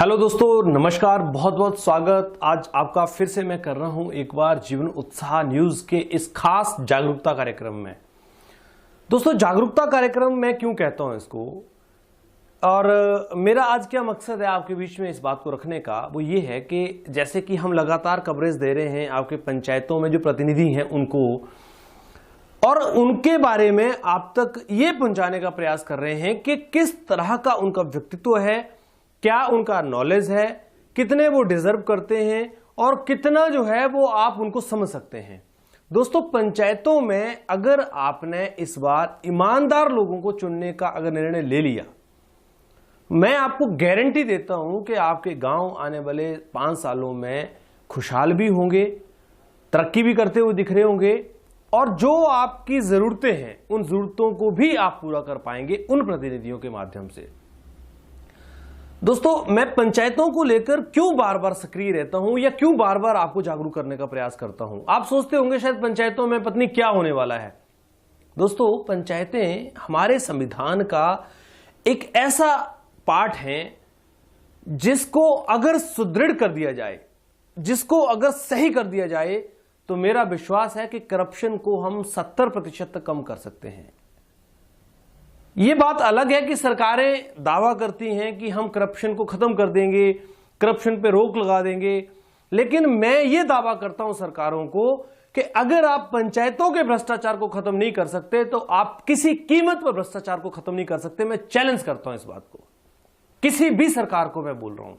Hello दोस्तों, नमस्कार, बहुत बहुत स्वागत। आज आपका फिर से मैं कर रहा हूं एक बार जीवन उत्साह न्यूज के इस खास जागरूकता कार्यक्रम में। दोस्तों, जागरूकता कार्यक्रम मैं क्यों कहता हूं इसको, और मेरा आज क्या मकसद है आपके बीच में इस बात को रखने का, वो ये है कि जैसे कि हम लगातार कवरेज दे रहे हैं आपके पंचायतों में जो प्रतिनिधि हैं उनको, और उनके बारे में आप तक ये पहुंचाने का प्रयास कर रहे हैं कि किस तरह का उनका व्यक्तित्व है, क्या उनका नॉलेज है, कितने वो डिजर्व करते हैं और कितना जो है वो आप उनको समझ सकते हैं। दोस्तों, पंचायतों में अगर आपने इस बार ईमानदार लोगों को चुनने का अगर निर्णय ले लिया, मैं आपको गारंटी देता हूं कि आपके गांव आने वाले 5 सालों में खुशहाल भी होंगे, तरक्की भी करते हुए दिख रहे होंगे, और जो आपकी जरूरतें हैं उन जरूरतों को भी आप पूरा कर पाएंगे उन प्रतिनिधियों के माध्यम से। दोस्तों, मैं पंचायतों को लेकर क्यों बार बार सक्रिय रहता हूं या क्यों बार बार आपको जागरूक करने का प्रयास करता हूं। आप सोचते होंगे शायद पंचायतों में पत्नी क्या होने वाला है। दोस्तों, पंचायतें हमारे संविधान का एक ऐसा पार्ट है जिसको अगर सुदृढ़ कर दिया जाए, जिसको अगर सही कर दिया जाए, तो मेरा विश्वास है कि करप्शन को हम 70% तक कम कर सकते हैं। यह बात अलग है कि सरकारें दावा करती हैं कि हम करप्शन को खत्म कर देंगे, करप्शन पे रोक लगा देंगे, लेकिन मैं ये दावा करता हूं सरकारों को कि अगर आप पंचायतों के भ्रष्टाचार को खत्म नहीं कर सकते तो आप किसी कीमत पर भ्रष्टाचार को खत्म नहीं कर सकते। मैं चैलेंज करता हूं इस बात को, किसी भी सरकार को मैं बोल रहा हूं।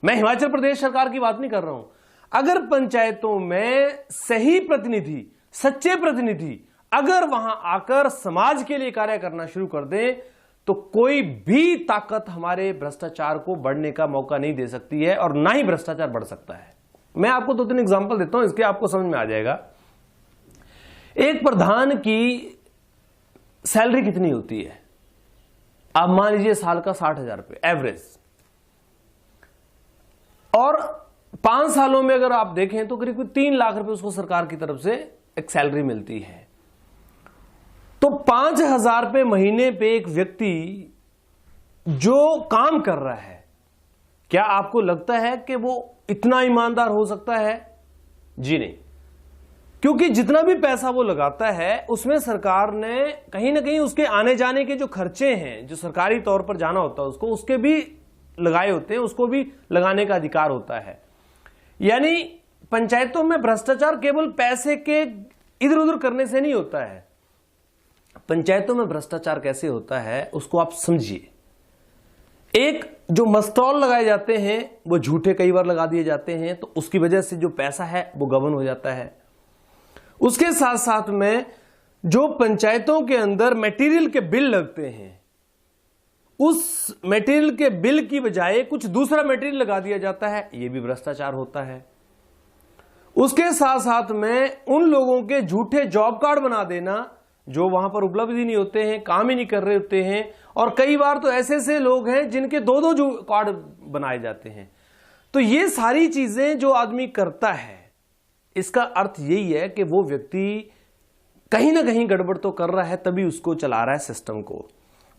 मैं हिमाचल प्रदेश सरकार की बात नहीं कर रहा हूं। अगर पंचायतों में सही प्रतिनिधि, सच्चे प्रतिनिधि अगर वहां आकर समाज के लिए कार्य करना शुरू कर दें, तो कोई भी ताकत हमारे भ्रष्टाचार को बढ़ने का मौका नहीं दे सकती है, और ना ही भ्रष्टाचार बढ़ सकता है। मैं आपको 2-3 एग्जांपल देता हूं, इसके आपको समझ में आ जाएगा। एक प्रधान की सैलरी कितनी होती है, आप मान लीजिए साल का 60,000 रुपए एवरेज, और 5 सालों में अगर आप देखें तो करीब 3 लाख रुपए उसको सरकार की तरफ से एक सैलरी मिलती है। तो 5,000 रुपए महीने पे एक व्यक्ति जो काम कर रहा है, क्या आपको लगता है कि वो इतना ईमानदार हो सकता है? जी नहीं, क्योंकि जितना भी पैसा वो लगाता है उसमें सरकार ने कहीं ना कहीं उसके आने जाने के जो खर्चे हैं, जो सरकारी तौर पर जाना होता है उसको, उसके भी लगाए होते हैं, उसको भी लगाने का अधिकार होता है। यानी पंचायतों में भ्रष्टाचार केवल पैसे के इधर उधर करने से नहीं होता है। पंचायतों में भ्रष्टाचार कैसे होता है उसको आप समझिए। एक जो मस्टॉल लगाए जाते हैं वो झूठे कई बार लगा दिए जाते हैं, तो उसकी वजह से जो पैसा है वो गबन हो जाता है। उसके साथ साथ में जो पंचायतों के अंदर मटेरियल के बिल लगते हैं, उस मटेरियल के बिल की बजाय कुछ दूसरा मटेरियल लगा दिया जाता है, ये भी भ्रष्टाचार होता है। उसके साथ साथ में उन लोगों के झूठे जॉब कार्ड बना देना जो वहां पर उपलब्ध ही नहीं होते हैं, काम ही नहीं कर रहे होते हैं, और कई बार तो ऐसे ऐसे लोग हैं जिनके 2-2 जो कार्ड बनाए जाते हैं। तो ये सारी चीजें जो आदमी करता है, इसका अर्थ यही है कि वो व्यक्ति कहीं ना कहीं गड़बड़ तो कर रहा है, तभी उसको चला रहा है सिस्टम को।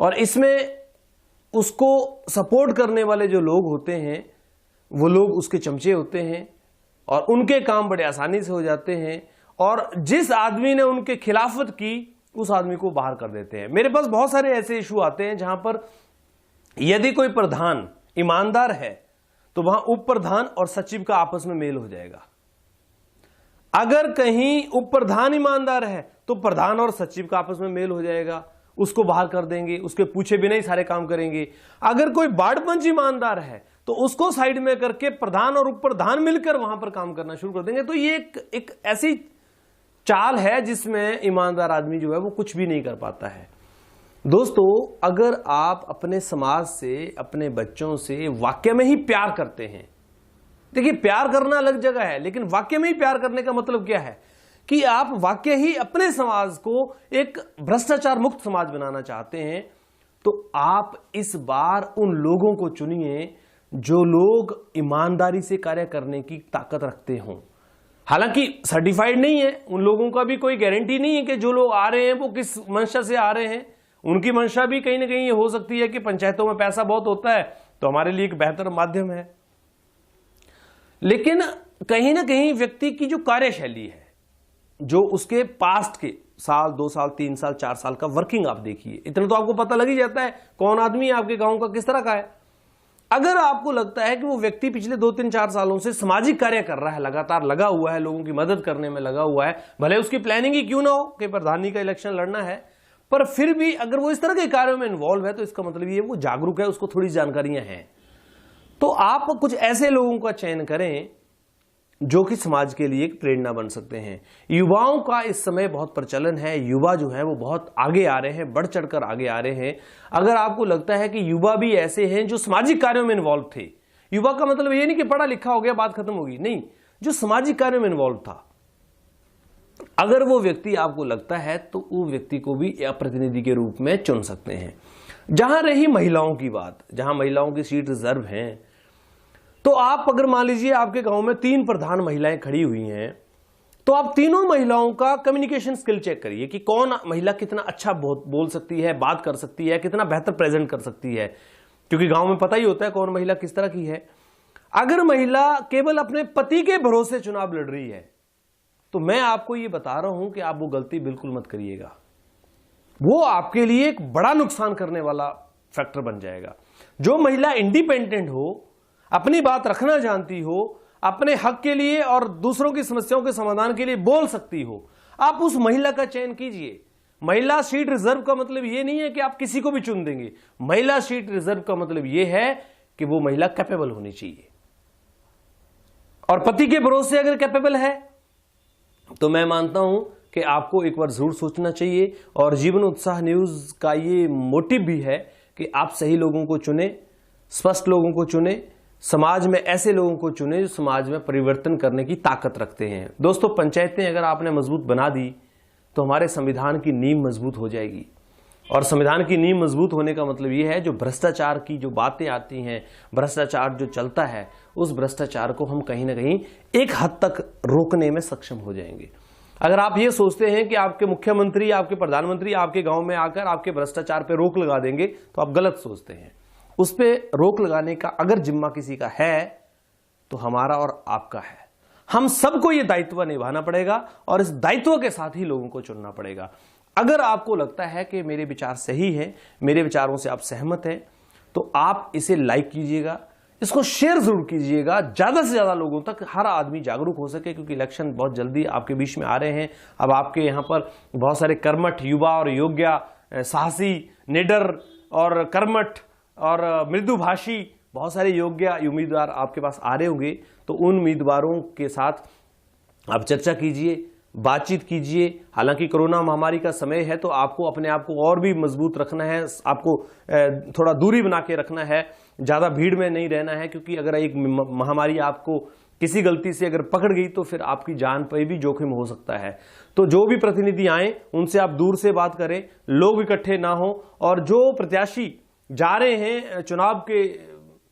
और इसमें उसको सपोर्ट करने वाले जो लोग होते हैं वो लोग उसके चमचे होते हैं, और उनके काम बड़े आसानी से हो जाते हैं, और जिस आदमी ने उनके खिलाफत की उस आदमी को बाहर कर देते हैं। मेरे पास बहुत सारे ऐसे इशू आते हैं जहां पर यदि कोई प्रधान ईमानदार है तो वहां उप प्रधान और सचिव का आपस में मेल हो जाएगा। अगर कहीं उप प्रधान ईमानदार है तो प्रधान और सचिव का आपस में मेल हो जाएगा, उसको बाहर कर देंगे, उसके पूछे बिना ही सारे काम करेंगे। अगर कोई वार्ड पंच ईमानदार है तो उसको साइड में करके प्रधान और उप प्रधान मिलकर वहां पर काम करना शुरू कर देंगे। तो ये एक ऐसी चाल है जिसमें ईमानदार आदमी जो है वो कुछ भी नहीं कर पाता है। दोस्तों, अगर आप अपने समाज से, अपने बच्चों से वाकई में ही प्यार करते हैं, देखिए प्यार करना अलग जगह है, लेकिन वाकई में ही प्यार करने का मतलब क्या है कि आप वाकई ही अपने समाज को एक भ्रष्टाचार मुक्त समाज बनाना चाहते हैं, तो आप इस बार उन लोगों को चुनिए जो लोग ईमानदारी से कार्य करने की ताकत रखते हों। हालांकि सर्टिफाइड नहीं है, उन लोगों का भी कोई गारंटी नहीं है कि जो लोग आ रहे हैं वो किस मंशा से आ रहे हैं। उनकी मंशा भी कहीं ना कहीं ये हो सकती है कि पंचायतों में पैसा बहुत होता है, तो हमारे लिए एक बेहतर माध्यम है। लेकिन कहीं ना कहीं व्यक्ति की जो कार्यशैली है, जो उसके पास्ट के साल, 2 साल, 3 साल, 4 साल का वर्किंग आप देखिए, इतना तो आपको पता लग ही जाता है कौन आदमी आपके गांव का किस तरह का है। अगर आपको लगता है कि वो व्यक्ति पिछले 2, 3, 4 सालों से सामाजिक कार्य कर रहा है, लगातार लगा हुआ है, लोगों की मदद करने में लगा हुआ है, भले उसकी प्लानिंग ही क्यों ना हो कि प्रधानी का इलेक्शन लड़ना है, पर फिर भी अगर वो इस तरह के कार्यों में इन्वॉल्व है तो इसका मतलब ये वो जागरूक है, उसको थोड़ी जानकारियां हैं। तो आप कुछ ऐसे लोगों का चयन करें जो कि समाज के लिए एक प्रेरणा बन सकते हैं। युवाओं का इस समय बहुत प्रचलन है, युवा जो है वो बहुत आगे आ रहे हैं, बढ़ चढ़कर आगे आ रहे हैं। अगर आपको लगता है कि युवा भी ऐसे हैं जो सामाजिक कार्यों में इन्वॉल्व थे, युवा का मतलब ये नहीं कि पढ़ा लिखा हो गया बात खत्म होगी, नहीं, जो सामाजिक कार्यों में इन्वॉल्व था, अगर वो व्यक्ति आपको लगता है तो वो व्यक्ति को भी प्रतिनिधि के रूप में चुन सकते हैं। जहां रही महिलाओं की बात, जहां महिलाओं की सीट रिजर्व हैं, तो आप अगर मान लीजिए आपके गांव में 3 प्रधान महिलाएं खड़ी हुई हैं, तो आप तीनों महिलाओं का कम्युनिकेशन स्किल चेक करिए कि कौन महिला कितना अच्छा बोल सकती है, बात कर सकती है, कितना बेहतर प्रेजेंट कर सकती है, क्योंकि गांव में पता ही होता है कौन महिला किस तरह की है। अगर महिला केवल अपने पति के भरोसे चुनाव लड़ रही है, तो मैं आपको ये बता रहा हूं कि आप वो गलती बिल्कुल मत करिएगा, वो आपके लिए एक बड़ा नुकसान करने वाला फैक्टर बन जाएगा। जो महिला इंडिपेंडेंट हो, अपनी बात रखना जानती हो, अपने हक के लिए और दूसरों की समस्याओं के समाधान के लिए बोल सकती हो, आप उस महिला का चयन कीजिए। महिला सीट रिजर्व का मतलब यह नहीं है कि आप किसी को भी चुन देंगे। महिला सीट रिजर्व का मतलब यह है कि वो महिला कैपेबल होनी चाहिए, और पति के भरोसे अगर कैपेबल है तो मैं मानता हूं कि आपको एक बार जरूर सोचना चाहिए। और जीवन उत्साह न्यूज का ये मोटिव भी है कि आप सही लोगों को चुने, स्पष्ट लोगों को चुने, समाज में ऐसे लोगों को चुने जो समाज में परिवर्तन करने की ताकत रखते हैं। दोस्तों, पंचायतें अगर आपने मजबूत बना दी तो हमारे संविधान की नींव मजबूत हो जाएगी। और संविधान की नींव मजबूत होने का मतलब यह है जो भ्रष्टाचार की जो बातें आती हैं, भ्रष्टाचार जो चलता है, उस भ्रष्टाचार को हम कहीं ना कहीं एक हद तक रोकने में सक्षम हो जाएंगे। अगर आप ये सोचते हैं कि आपके मुख्यमंत्री, आपके प्रधानमंत्री आपके गांव में आकर आपके भ्रष्टाचार पर रोक लगा देंगे, तो आप गलत सोचते हैं। उस पर रोक लगाने का अगर जिम्मा किसी का है तो हमारा और आपका है। हम सबको यह दायित्व निभाना पड़ेगा और इस दायित्व के साथ ही लोगों को चुनना पड़ेगा। अगर आपको लगता है कि मेरे विचार सही हैं, मेरे विचारों से आप सहमत हैं, तो आप इसे लाइक कीजिएगा, इसको शेयर जरूर कीजिएगा, ज्यादा से ज्यादा लोगों तक हर आदमी जागरूक हो सके, क्योंकि इलेक्शन बहुत जल्दी आपके बीच में आ रहे हैं। अब आपके यहां पर बहुत सारे कर्मठ युवा और योग्य, साहसी, निडर और कर्मठ और मृदुभाषी बहुत सारे योग्य उम्मीदवार आपके पास आ रहे होंगे। तो उन उम्मीदवारों के साथ आप चर्चा कीजिए, बातचीत कीजिए। हालांकि कोरोना महामारी का समय है तो आपको अपने आप को और भी मजबूत रखना है, आपको थोड़ा दूरी बना के रखना है, ज्यादा भीड़ में नहीं रहना है, क्योंकि अगर एक महामारी आपको किसी गलती से अगर पकड़ गई तो फिर आपकी जान पर भी जोखिम हो सकता है। तो जो भी प्रतिनिधि आए उनसे आप दूर से बात करें, लोग इकट्ठे ना हो, और जो प्रत्याशी जा रहे हैं चुनाव के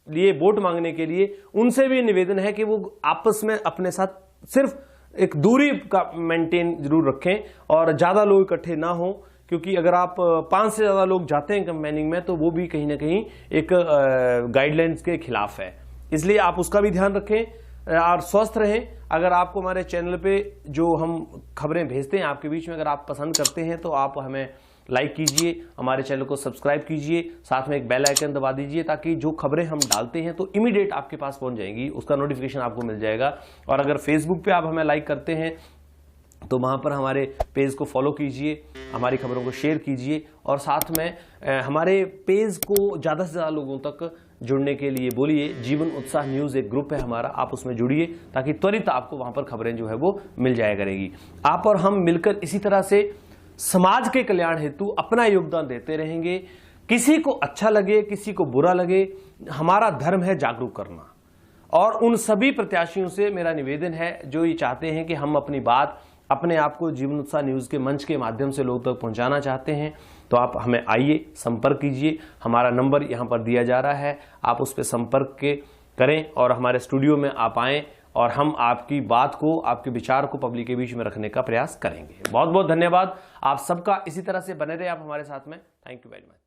लिए वोट मांगने के लिए, उनसे भी निवेदन है कि वो आपस में अपने साथ सिर्फ एक दूरी का मेंटेन जरूर रखें और ज्यादा लोग इकट्ठे ना हो, क्योंकि अगर आप 5 से ज्यादा लोग जाते हैं कैंपेनिंग में तो वो भी कहीं ना कहीं एक गाइडलाइंस के खिलाफ है। इसलिए आप उसका भी ध्यान रखें और स्वस्थ रहें। अगर आपको हमारे चैनल पे जो हम खबरें भेजते हैं आपके बीच में अगर आप पसंद करते हैं तो आप हमें लाइक कीजिए, हमारे चैनल को सब्सक्राइब कीजिए, साथ में एक बेल आइकन दबा दीजिए, ताकि जो खबरें हम डालते हैं तो इमीडिएट आपके पास पहुंच जाएंगी, उसका नोटिफिकेशन आपको मिल जाएगा। और अगर फेसबुक पे आप हमें लाइक करते हैं तो वहां पर हमारे पेज को फॉलो कीजिए, हमारी खबरों को शेयर कीजिए, और साथ में हमारे पेज को ज्यादा से ज्यादा लोगों तक जुड़ने के लिए बोलिए। जीवन उत्साह न्यूज एक ग्रुप है हमारा, आप उसमें जुड़िए ताकि त्वरित आपको वहां पर खबरें जो है वो मिल जाया करेगी। आप और हम मिलकर इसी तरह से समाज के कल्याण हेतु अपना योगदान देते रहेंगे। किसी को अच्छा लगे, किसी को बुरा लगे, हमारा धर्म है जागरूक करना। और उन सभी प्रत्याशियों से मेरा निवेदन है जो ये चाहते हैं कि हम अपनी बात, अपने आप को जीवन उत्साह न्यूज के मंच के माध्यम से लोगों तक पहुंचाना चाहते हैं, तो आप हमें आइए, संपर्क कीजिए। हमारा नंबर यहां पर दिया जा रहा है, आप उस पर संपर्क करें और हमारे स्टूडियो में आप आएं और हम आपकी बात को, आपके विचार को पब्लिक के बीच में रखने का प्रयास करेंगे। बहुत बहुत धन्यवाद आप सबका। इसी तरह से बने रहे आप हमारे साथ में। Thank you very much.